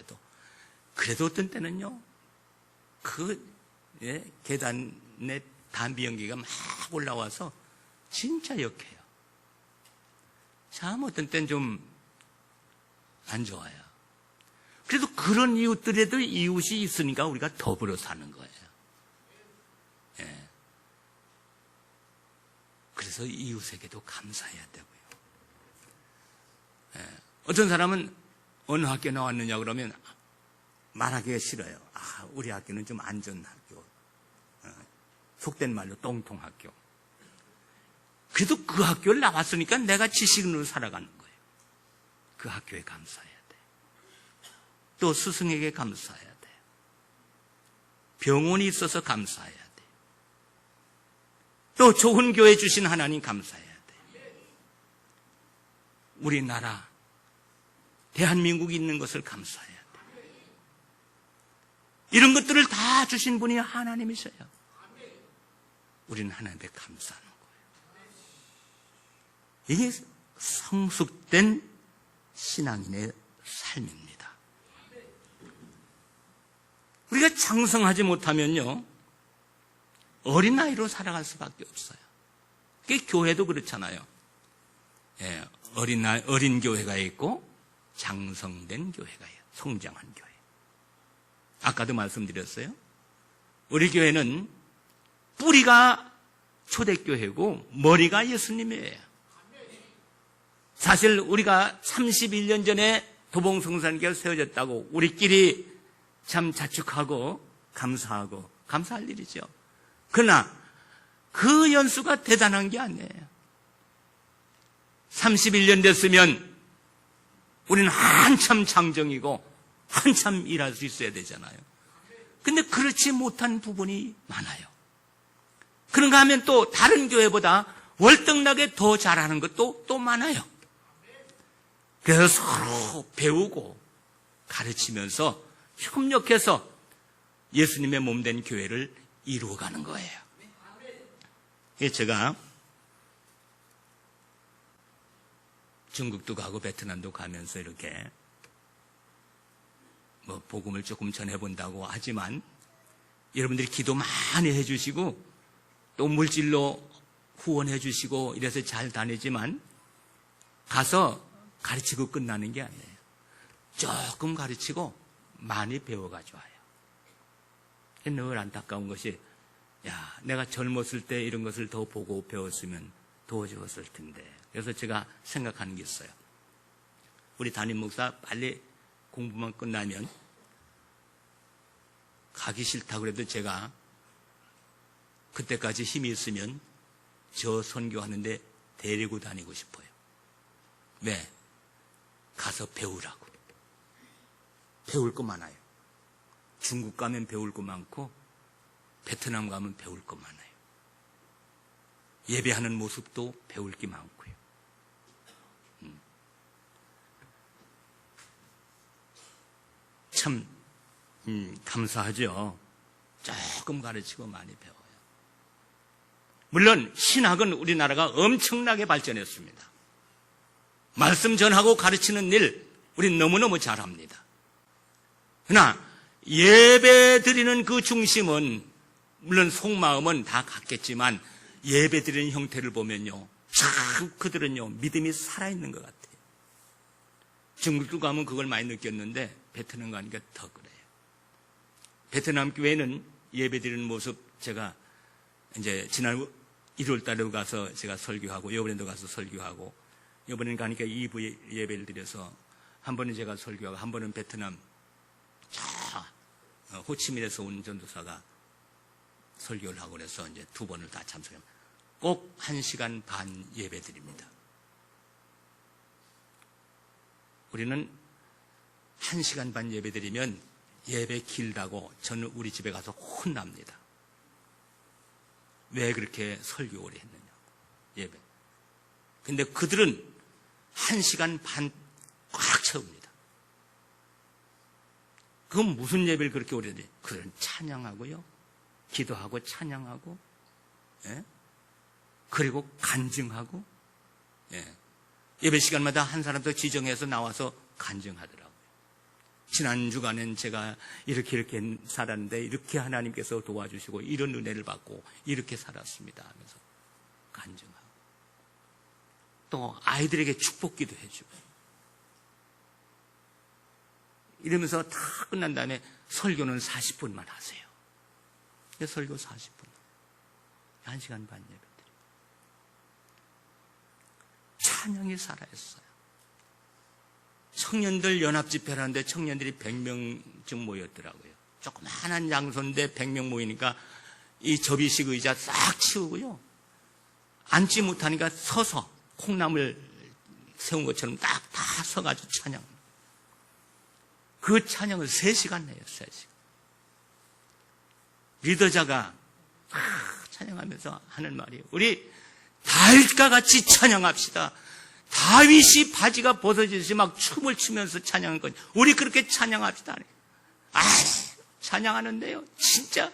그래도 어떤 때는요, 계단에 담배 연기가 막 올라와서 진짜 역해요. 참 어떤 때는 좀 안 좋아요. 그래도 그런 이웃들에도 이웃이 있으니까 우리가 더불어 사는 거예요. 그래서 이웃에게도 감사해야 되고요. 어떤 사람은 어느 학교 나왔느냐 그러면 말하기가 싫어요. 우리 학교는 좀 안전 학교, 속된 말로 똥통 학교. 그래도 그 학교를 나왔으니까 내가 지식인으로 살아가는 거예요. 그 학교에 감사해야 돼. 또 스승에게 감사해야 돼. 병원이 있어서 감사해야 돼. 또 좋은 교회 주신 하나님 감사해야 돼. 우리나라 대한민국이 있는 것을 감사해야 돼. 이런 것들을 다 주신 분이 하나님이셔요. 우리는 하나님께 감사하는 거예요. 이게 성숙된 신앙인의 삶입니다. 우리가 장성하지 못하면요, 어린아이로 살아갈 수밖에 없어요. 그게 교회도 그렇잖아요. 어린 교회가 있고 장성된 교회가 있어요. 성장한 교회. 아까도 말씀드렸어요. 우리 교회는 뿌리가 초대교회고 머리가 예수님이에요. 사실 우리가 31년 전에 도봉성산교회가 세워졌다고 우리끼리 참 자축하고 감사하고 감사할 일이죠. 그러나 그 연수가 대단한 게 아니에요. 31년 됐으면 우리는 한참 장정이고 한참 일할 수 있어야 되잖아요. 근데 그렇지 못한 부분이 많아요. 그런가 하면 또 다른 교회보다 월등하게 더 잘하는 것도 또 많아요. 그래서 서로 배우고 가르치면서 협력해서 예수님의 몸된 교회를 이루어가는 거예요. 제가 중국도 가고 베트남도 가면서 이렇게 복음을 조금 전해본다고 하지만 여러분들이 기도 많이 해주시고 또 물질로 후원해 주시고 이래서 잘 다니지만 가서 가르치고 끝나는 게 아니에요. 조금 가르치고 많이 배워가지고 와요. 늘 안타까운 것이 내가 젊었을 때 이런 것을 더 보고 배웠으면 더 좋았을 텐데. 그래서 제가 생각하는 게 있어요. 우리 담임 목사 빨리 공부만 끝나면 가기 싫다고 그래도 제가 그때까지 힘이 있으면 저 선교하는데 데리고 다니고 싶어요. 왜? 가서 배우라고. 배울 거 많아요. 중국 가면 배울 거 많고 베트남 가면 배울 거 많아요. 예배하는 모습도 배울 게 많고요. 참 감사하죠. 조금 가르치고 많이 배워요. 물론 신학은 우리나라가 엄청나게 발전했습니다. 말씀 전하고 가르치는 일 우린 너무너무 잘합니다. 그러나 예배 드리는 그 중심은 물론 속마음은 다 같겠지만 예배 드리는 형태를 보면요, 참 그들은요 믿음이 살아있는 것 같아요. 중국도 가면 그걸 많이 느꼈는데 베트남 가니까 더 그래요. 베트남 교회는 예배 드리는 모습 제가 이제 지난 1월 달에 가서 제가 설교하고 이번에도 가서 설교하고 이번에는 가니까 2부 예배를 드려서 한 번은 제가 설교하고 한 번은 베트남 호치민에서 온 전도사가 설교를 하고 그래서 이제 2번을 다 참석합니다. 꼭 1시간 반 예배 드립니다. 우리는 1시간 반 예배 드리면 예배 길다고 저는 우리 집에 가서 혼납니다. 왜 그렇게 설교 오래 했느냐 예배. 근데 그들은 1시간 반 꽉 채웁니다. 그건 무슨 예배를 그렇게 오래 해요? 그들은 찬양하고요, 기도하고 찬양하고, 그리고 간증하고, 예배 시간마다 한 사람 더 지정해서 나와서 간증하더라고요. 지난 주간엔 제가 이렇게 살았는데 이렇게 하나님께서 도와주시고 이런 은혜를 받고 이렇게 살았습니다 하면서 간증하고, 또 아이들에게 축복기도 해주고 이러면서 다 끝난 다음에 설교는 40분만 하세요. 설교 40분 1시간 반 예배 드립니다. 찬양이 살아있어요. 청년들 연합집회를 하는데 청년들이 100명쯤 모였더라고요. 조그마한 장소인데 100명 모이니까 이 접이식 의자 싹 치우고요, 앉지 못하니까 서서 콩나물 세운 것처럼 딱 다 서가지고 찬양. 그 찬양을 3시간 해요. 3시간. 리더자가 찬양하면서 하는 말이에요. 우리 다윗과 같이 찬양합시다. 다윗이 바지가 벗어지듯이 막 춤을 추면서 찬양한 거죠. 우리 그렇게 찬양합시다. 찬양하는데요, 진짜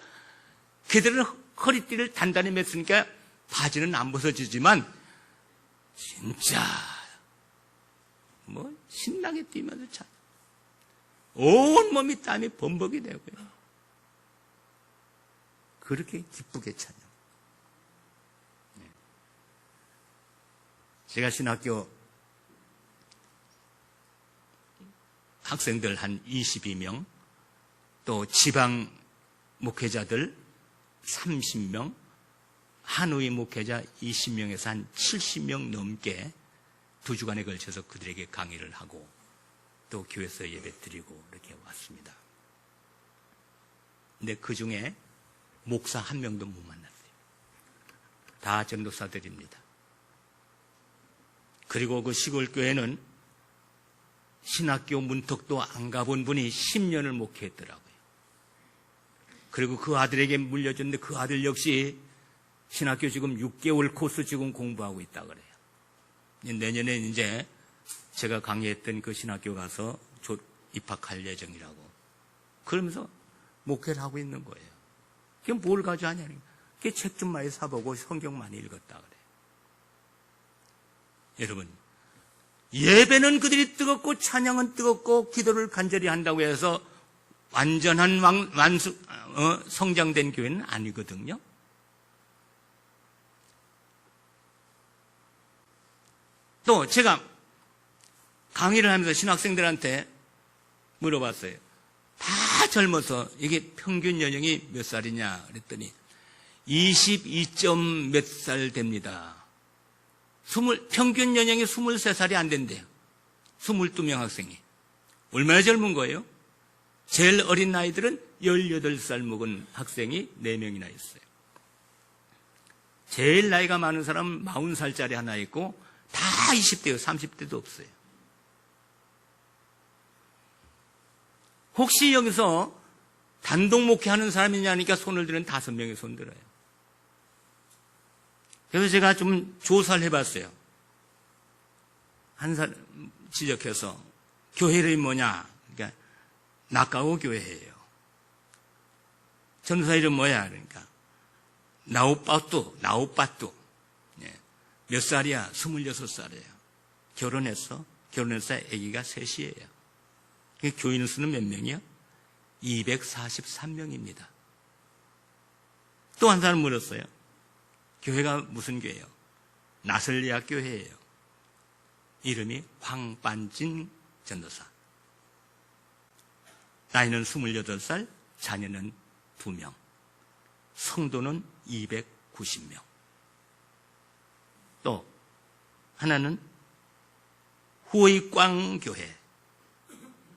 그들은 허리띠를 단단히 맸으니까 바지는 안 벗어지지만 진짜 신나게 뛰면서 찬양. 온몸이 땀이 범벅이 되고요, 그렇게 기쁘게 찬양. 제가 신학교 학생들 한 22명, 또 지방 목회자들 30명, 하노이 목회자 20명에서 한 70명 넘게 2주간에 걸쳐서 그들에게 강의를 하고 또 교회에서 예배 드리고 이렇게 왔습니다. 근데 그 중에 목사 한 명도 못 만났어요. 다 전도사들입니다. 그리고 그 시골 교회는 신학교 문턱도 안 가본 분이 10년을 목회했더라고요. 그리고 그 아들에게 물려줬는데 그 아들 역시 신학교 지금 6개월 코스 지금 공부하고 있다 그래요. 내년에 이제 제가 강의했던 그 신학교 가서 입학할 예정이라고. 그러면서 목회를 하고 있는 거예요. 그게 뭘 가져가냐니까. 그게 책 좀 많이 사보고 성경 많이 읽었다 그래요. 여러분, 예배는 그들이 뜨겁고 찬양은 뜨겁고 기도를 간절히 한다고 해서 완전한 성장된 교회는 아니거든요. 또 제가 강의를 하면서 신학생들한테 물어봤어요. 다 젊어서 이게 평균 연령이 몇 살이냐 그랬더니 22점 몇 살 됩니다. 평균 연령이 23살이 안 된대요. 22명 학생이. 얼마나 젊은 거예요? 제일 어린 나이들은 18살 먹은 학생이 4명이나 있어요. 제일 나이가 많은 사람은 40살짜리 하나 있고 다 20대요. 30대도 없어요. 혹시 여기서 단독 목회하는 사람이냐니까 손을 드는 5명이 손 들어요. 그래서 제가 좀 조사를 해봤어요. 한 사람 지적해서 교회 이름이 뭐냐? 그러니까 나카오 교회예요. 전도사 이름 뭐야? 그러니까 나우빠뚜. 네. 몇 살이야? 26살이에요. 결혼해서 아기가 셋이에요. 교인 수는 몇 명이요? 243명입니다. 또 한 사람 물었어요. 교회가 무슨 교회예요? 나설리아 교회예요. 이름이 황반진 전도사. 나이는 28살, 자녀는 2명. 성도는 290명. 또 하나는 후이꽝 교회.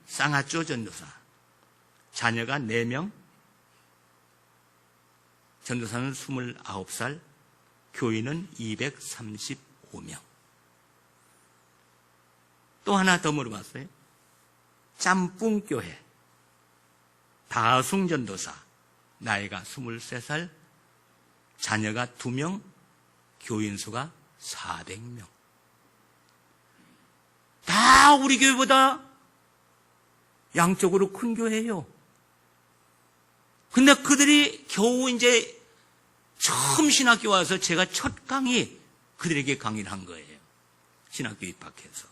쌍하쪼 전도사. 자녀가 4명. 전도사는 29살. 교인은 235명. 또 하나 더 물어봤어요. 짬뽕교회. 다숭 전도사. 나이가 23살. 자녀가 2명. 교인 수가 400명. 다 우리 교회보다 양쪽으로 큰 교회예요. 근데 그들이 겨우 이제 처음 신학교 와서 제가 첫 강의 그들에게 강의를 한 거예요. 신학교 입학해서.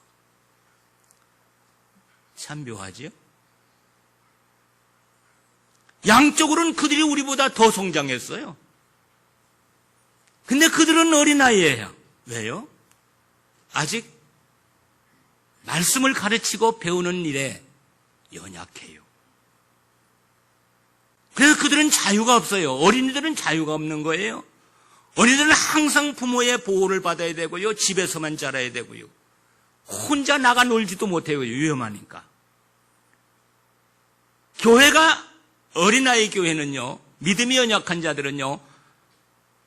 참 묘하지요? 양쪽으로는 그들이 우리보다 더 성장했어요. 근데 그들은 어린아이예요. 왜요? 아직 말씀을 가르치고 배우는 일에 연약해요. 그래서 그들은 자유가 없어요. 어린이들은 자유가 없는 거예요. 어린이들은 항상 부모의 보호를 받아야 되고요. 집에서만 자라야 되고요. 혼자 나가 놀지도 못해요. 위험하니까. 교회가 어린아이 교회는요. 믿음이 연약한 자들은요.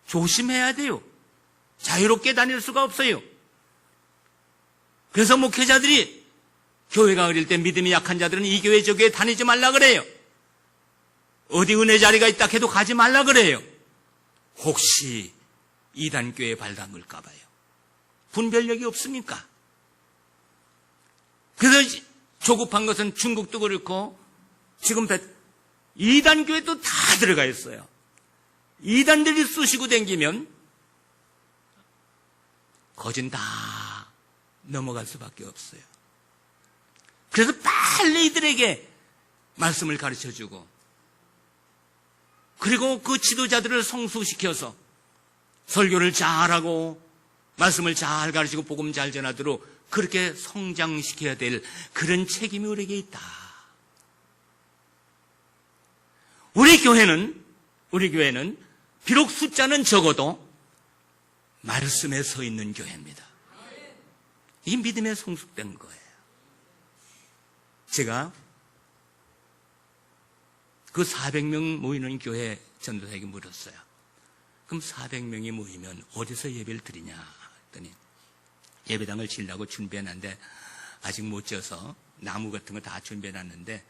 조심해야 돼요. 자유롭게 다닐 수가 없어요. 그래서 목회자들이 교회가 어릴 때 믿음이 약한 자들은 이 교회 저 교회 다니지 말라 그래요. 어디 은혜 자리가 있다 해도 가지 말라 그래요. 혹시 이단교회에 발 담을까 봐요. 분별력이 없으니까. 그래서 조급한 것은 중국도 그렇고 지금 이단교회도 다 들어가 있어요. 이단들이 쑤시고 댕기면 거진 다 넘어갈 수밖에 없어요. 그래서 빨리 이들에게 말씀을 가르쳐주고 그리고 그 지도자들을 성수시켜서 설교를 잘하고 말씀을 잘 가르치고 복음 잘 전하도록 그렇게 성장시켜야 될 그런 책임이 우리에게 있다. 우리 교회는 비록 숫자는 적어도 말씀에 서 있는 교회입니다. 이 믿음에 성숙된 거예요. 제가 그 400명 모이는 교회 전도사에게 물었어요. 그럼 400명이 모이면 어디서 예배를 드리냐 했더니 예배당을 지으려고 준비해놨는데 아직 못 지어서 나무 같은 거 다 준비해놨는데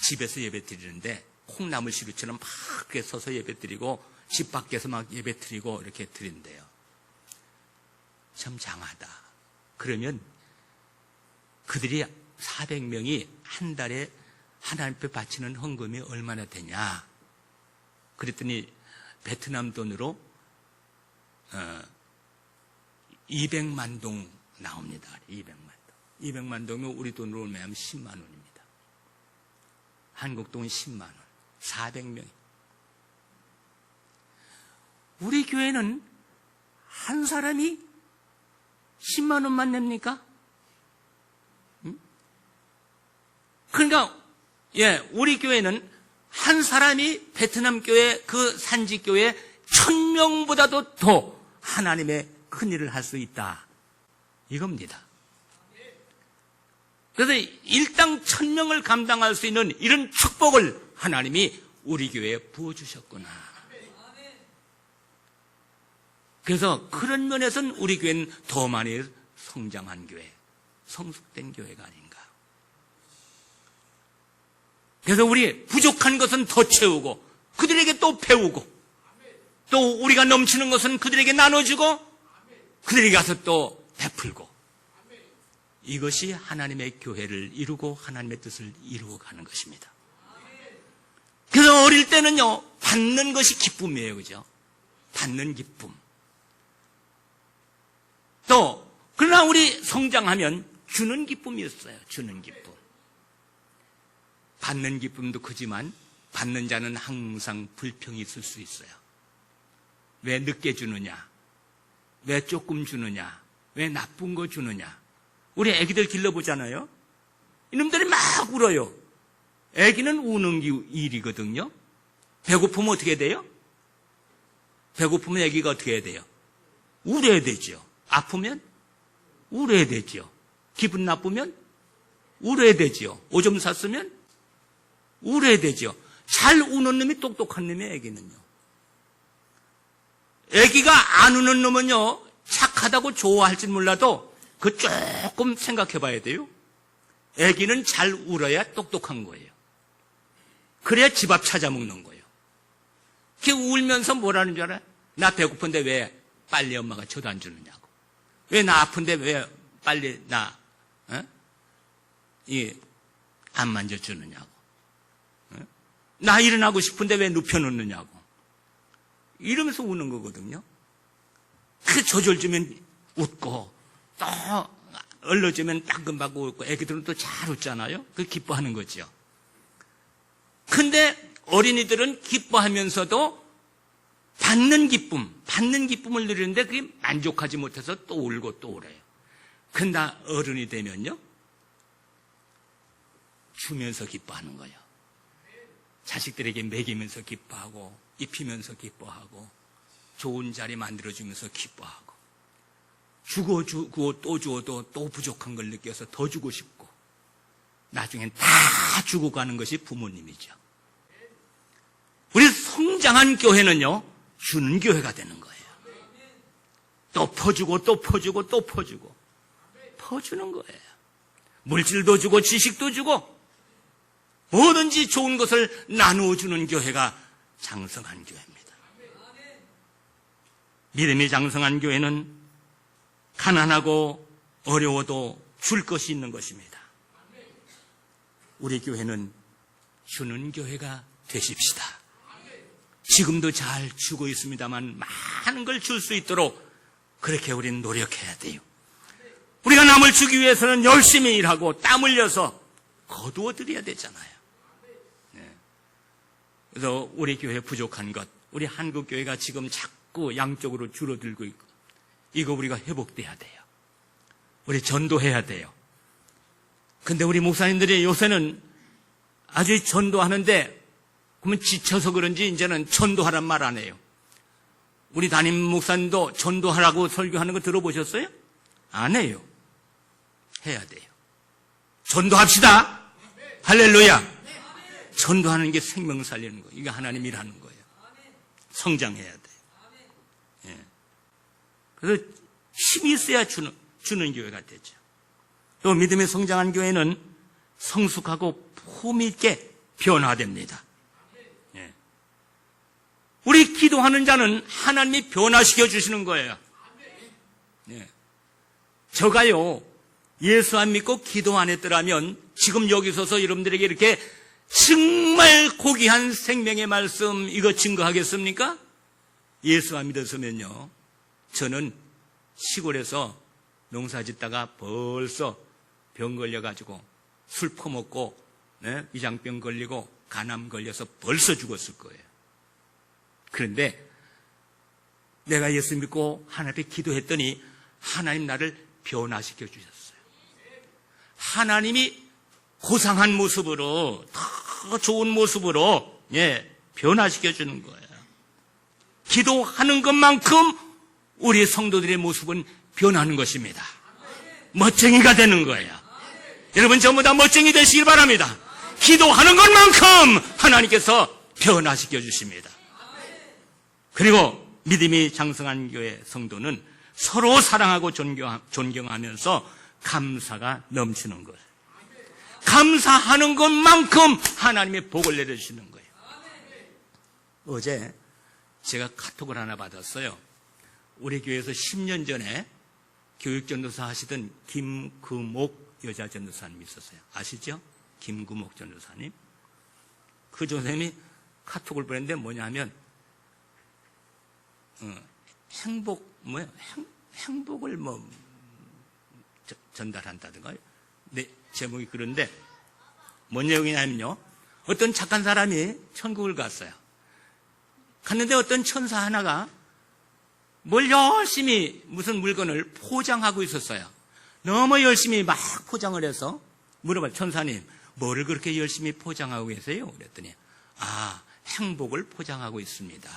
집에서 예배 드리는데 콩나물 시루처럼 막 그렇게 서서 예배 드리고 집 밖에서 막 예배 드리고 이렇게 드린대요. 참 장하다. 그러면 그들이 400명이 한 달에 하나님 앞에 바치는 헌금이 얼마나 되냐? 그랬더니 베트남 돈으로 200만 동 나옵니다. 200만 동. 200만 동이면 우리 돈으로 얼마냐면 10만 원입니다. 한국 돈 10만 원. 400명. 우리 교회는 한 사람이 10만 원만 냅니까? 그러니까 우리 교회는 한 사람이 베트남 교회 그 산지 교회 1000명보다도 더 하나님의 큰 일을 할 수 있다. 이겁니다. 그래서 일당 1000명을 감당할 수 있는 이런 축복을 하나님이 우리 교회에 부어주셨구나. 그래서 그런 면에서는 우리 교회는 더 많이 성장한 교회, 성숙된 교회가 아닌가. 그래서 우리 부족한 것은 더 채우고 그들에게 또 배우고 또 우리가 넘치는 것은 그들에게 나눠주고 그들에게 가서 또 베풀고 이것이 하나님의 교회를 이루고 하나님의 뜻을 이루고 가는 것입니다. 그래서 어릴 때는요, 받는 것이 기쁨이에요. 그죠? 받는 기쁨. 또 그러나 우리 성장하면 주는 기쁨이 있어요. 주는 기쁨. 받는 기쁨도 크지만 받는 자는 항상 불평이 있을 수 있어요. 왜 늦게 주느냐? 왜 조금 주느냐? 왜 나쁜 거 주느냐? 우리 애기들 길러보잖아요. 이놈들이 막 울어요. 애기는 우는 일이거든요. 배고프면 어떻게 돼요? 배고프면 애기가 어떻게 해야 돼요? 울어야 되죠. 아프면 울어야 되죠. 기분 나쁘면 울어야 되죠. 오줌 쌌으면 울어야 되죠. 잘 우는 놈이 똑똑한 놈이에요. 애기는요. 애기가 안 우는 놈은요, 착하다고 좋아할지 몰라도 그 조금 생각해 봐야 돼요. 애기는 잘 울어야 똑똑한 거예요. 그래야 집 앞 찾아 먹는 거예요. 걔 울면서 뭐라는 줄 알아요? 나 배고픈데 왜 빨리 엄마가 저도 안 주느냐고. 왜 나 아픈데 왜 빨리 안 만져주느냐고. 나 일어나고 싶은데 왜 눕혀놓느냐고. 이러면서 우는 거거든요. 그 조절주면 웃고 또 얼러주면 따끔하고 웃고 애기들은 또 잘 웃잖아요. 그 기뻐하는 거죠. 근데 어린이들은 기뻐하면서도 받는 기쁨을 누리는데 그게 만족하지 못해서 또 울고 또 울어요. 근데 어른이 되면요, 주면서 기뻐하는 거예요. 자식들에게 먹이면서 기뻐하고 입히면서 기뻐하고 좋은 자리 만들어주면서 기뻐하고 주고 또 주어도 또 부족한 걸 느껴서 더 주고 싶고 나중엔 다 주고 가는 것이 부모님이죠. 우리 성장한 교회는요, 주는 교회가 되는 거예요. 또 퍼주고 또 퍼주고 또 퍼주고 퍼주는 거예요. 물질도 주고 지식도 주고 뭐든지 좋은 것을 나누어주는 교회가 장성한 교회입니다. 믿음이 장성한 교회는 가난하고 어려워도 줄 것이 있는 것입니다. 우리 교회는 주는 교회가 되십시다. 지금도 잘 주고 있습니다만 많은 걸 줄 수 있도록 그렇게 우리는 노력해야 돼요. 우리가 남을 주기 위해서는 열심히 일하고 땀 흘려서 거두어 드려야 되잖아요. 그래서 우리 교회 부족한 것, 우리 한국 교회가 지금 자꾸 양쪽으로 줄어들고 있고 이거 우리가 회복돼야 돼요. 우리 전도해야 돼요. 근데 우리 목사님들이 요새는 아주 전도하는데 그러면 지쳐서 그런지 이제는 전도하란 말 안 해요. 우리 담임 목사님도 전도하라고 설교하는 거 들어보셨어요? 안 해요. 해야 돼요. 전도합시다. 할렐루야. 전도하는 게 생명 살리는 거예요. 이게 하나님 일하는 거예요. 성장해야 돼요. 예. 그래서 힘이 있어야 주는 교회가 되죠. 또 믿음이 성장한 교회는 성숙하고 폼 있게 변화됩니다. 예. 우리 기도하는 자는 하나님이 변화시켜 주시는 거예요. 예. 저가요, 예수 안 믿고 기도 안 했더라면 지금 여기 서서 여러분들에게 이렇게 정말 고귀한 생명의 말씀 이거 증거하겠습니까? 예수 안 믿었으면요, 저는 시골에서 농사 짓다가 벌써 병 걸려가지고 술 퍼먹고 위장병 걸리고 간암 걸려서 벌써 죽었을 거예요. 그런데 내가 예수 믿고 하나님 앞에 기도했더니 하나님 나를 변화시켜 주셨어요. 하나님이 고상한 모습으로, 더 좋은 모습으로 변화시켜 주는 거예요. 기도하는 것만큼 우리 성도들의 모습은 변하는 것입니다. 멋쟁이가 되는 거예요. 여러분 전부 다 멋쟁이 되시길 바랍니다. 기도하는 것만큼 하나님께서 변화시켜 주십니다. 그리고 믿음이 장성한 교회 성도는 서로 사랑하고 존경하면서 감사가 넘치는 거예요. 감사하는 것만큼 하나님의 복을 내려주시는 거예요. 어제 제가 카톡을 하나 받았어요. 우리 교회에서 10년 전에 교육전도사 하시던 김금옥 여자 전도사님이 있었어요. 아시죠? 김금옥 전도사님. 그 전도사님이 카톡을 보냈는데 뭐냐면 행복을 전달한다든가. 네, 제목이 그런데 뭔 내용이냐면요, 어떤 착한 사람이 천국을 갔어요. 갔는데 어떤 천사 하나가 뭘 열심히 무슨 물건을 포장하고 있었어요. 너무 열심히 막 포장을 해서 물어봐요. 천사님, 뭐를 그렇게 열심히 포장하고 계세요? 그랬더니 행복을 포장하고 있습니다.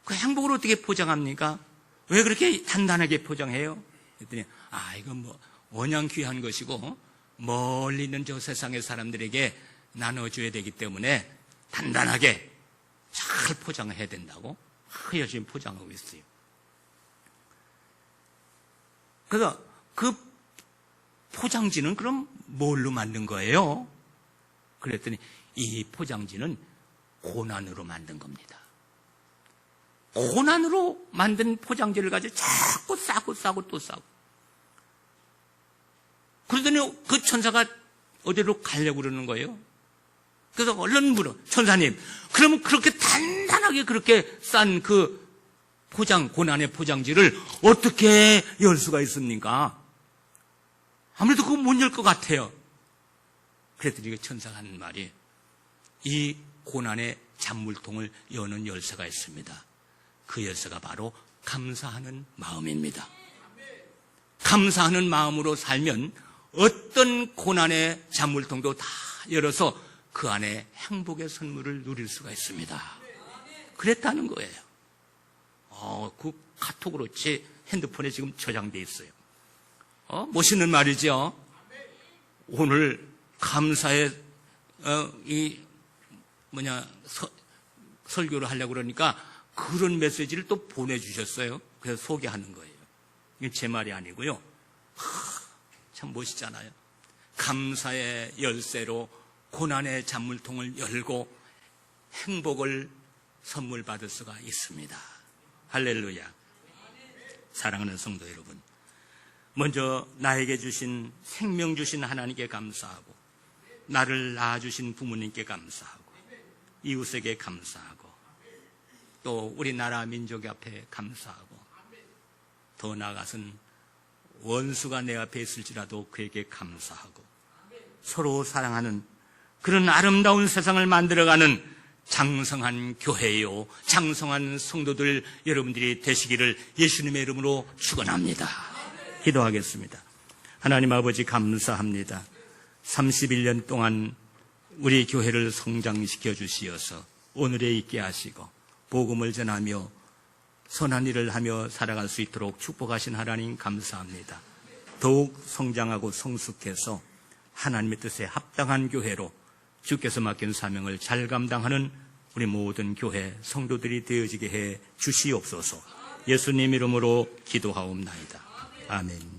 그 행복을 어떻게 포장합니까? 왜 그렇게 단단하게 포장해요? 그랬더니 이건 원양 귀한 것이고 멀리 있는 저 세상의 사람들에게 나눠줘야 되기 때문에 단단하게 잘 포장을 해야 된다고 열심히 포장하고 있어요. 그래서 그 포장지는 그럼 뭘로 만든 거예요? 그랬더니 이 포장지는 고난으로 만든 겁니다. 고난으로 만든 포장지를 가지고 자꾸 싸고 또 싸고. 그러더니 그 천사가 어디로 가려고 그러는 거예요? 그래서 얼른 물어. 천사님, 그러면 그렇게 단단하게 그렇게 싼 그 고난의 포장지를 어떻게 열 수가 있습니까? 아무래도 그거 못 열 것 같아요. 그랬더니 그 천사가 하는 말이, 이 고난의 잔물통을 여는 열쇠가 있습니다. 그 열쇠가 바로 감사하는 마음입니다. 감사하는 마음으로 살면 어떤 고난의 잔물통도 다 열어서 그 안에 행복의 선물을 누릴 수가 있습니다. 그랬다는 거예요. 그 카톡으로 제 핸드폰에 지금 저장돼 있어요. 멋있는 말이죠. 오늘 감사의 설교를 하려고 그러니까 그런 메시지를 또 보내주셨어요. 그래서 소개하는 거예요. 이게 제 말이 아니고요. 참 멋있잖아요. 감사의 열쇠로 고난의 잔물통을 열고 행복을 선물 받을 수가 있습니다. 할렐루야. 사랑하는 성도 여러분, 먼저 나에게 주신 생명 주신 하나님께 감사하고, 나를 낳아주신 부모님께 감사하고, 이웃에게 감사하고, 또 우리나라 민족 앞에 감사하고, 더 나아가서는 원수가 내 앞에 있을지라도 그에게 감사하고, 서로 사랑하는 그런 아름다운 세상을 만들어가는 장성한 교회요, 장성한 성도들 여러분들이 되시기를 예수님의 이름으로 축원합니다. 기도하겠습니다. 하나님 아버지, 감사합니다. 31년 동안 우리 교회를 성장시켜 주시어서 오늘에 있게 하시고 복음을 전하며 선한 일을 하며 살아갈 수 있도록 축복하신 하나님 감사합니다. 더욱 성장하고 성숙해서 하나님의 뜻에 합당한 교회로 주께서 맡긴 사명을 잘 감당하는 우리 모든 교회 성도들이 되어지게 해 주시옵소서. 예수님 이름으로 기도하옵나이다. 아멘.